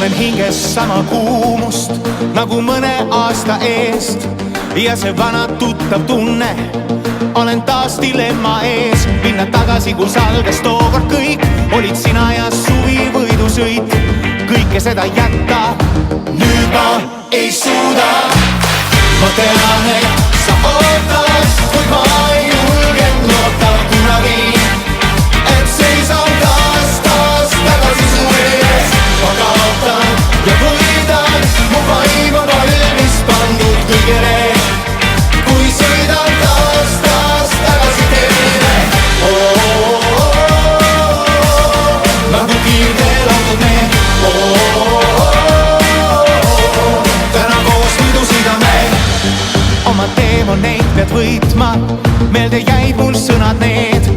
tunnen hinges sama kuumust nagu mõne aasta eest ja see vana tuttav tunne, olen taas dilemma ees. Minna tagasi, kus algas tookord kõik, olid sina ja suvi võidusõit. Kõike seda jätta nüüd ma ei suuda. Ma tean, et sa ootad, kuid ma ei julgen loota kunagi, et seisan taas tagasi su ees. Ma kaotan ja võidan, mu vaim on valmis pandud kõigele, kui sõidan taas tagasi teele. Nagu kiirteel autod me, täna koos võidusõidame. Oma teemoneid pead võitma, meelde jäid mul sõnad need.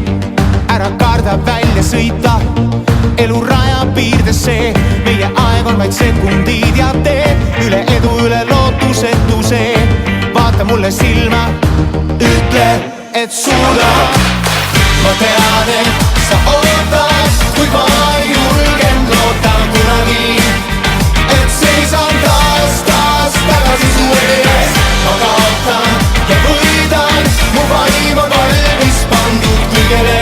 Ära karda välja sõita, elu rajab piirdesse. Meie aeg on vaid sekundid ja teed üle edu, üle lootusetuse. Vaata mulle silma, ütle, et suudab. Ma tean, et sa ootad, kuid ma ei julgen loota kunagi, et seisan taas tagasi su ees. Ma kaotan ja võidan, mu vaim on valmis pandud kõigele,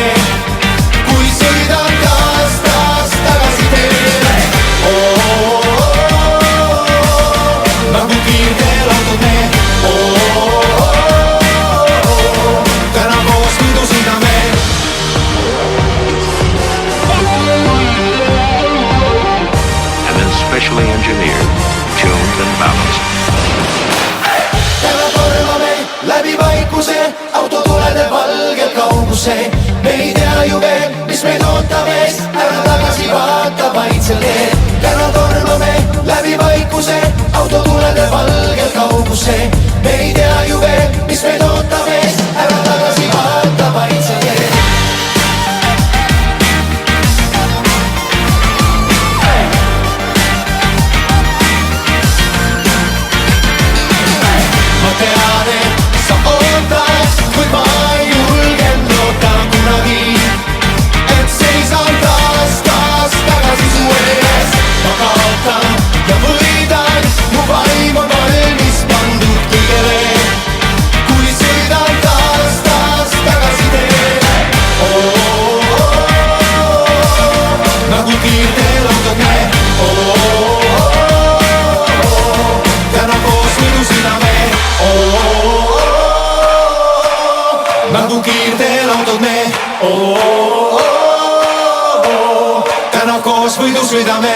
kui sõidan taas tagasi teele. Nagu kiirteel autod me, täna koos võidusõidame. And then specially engineered, tuned and balanced. Täna tormame läbi vaikuse, autotulede valgel kauguse. Me ei tea ju veel, mis meid ootab ees, ära tagasi vaata vaid sel teel. Täna tormame läbi vaikuse, autotulede valgel kauguse. Me ei tea ju veel, mis meid ootab ees, ära tagasi vaata vaid sel teel. Ma tean, et sa ootad, kuid ma ei julgen loota kunagi, et seisan taas tagasi su ees. Ma kaotan ja võidan, mu vaim on valmis pandud kõigele, kui sõidan taas tagasi teele. Nagu kiirteel autod me, täna koos võidusõidame. Nagu kiirteel autod me, täna koos võidusõidame.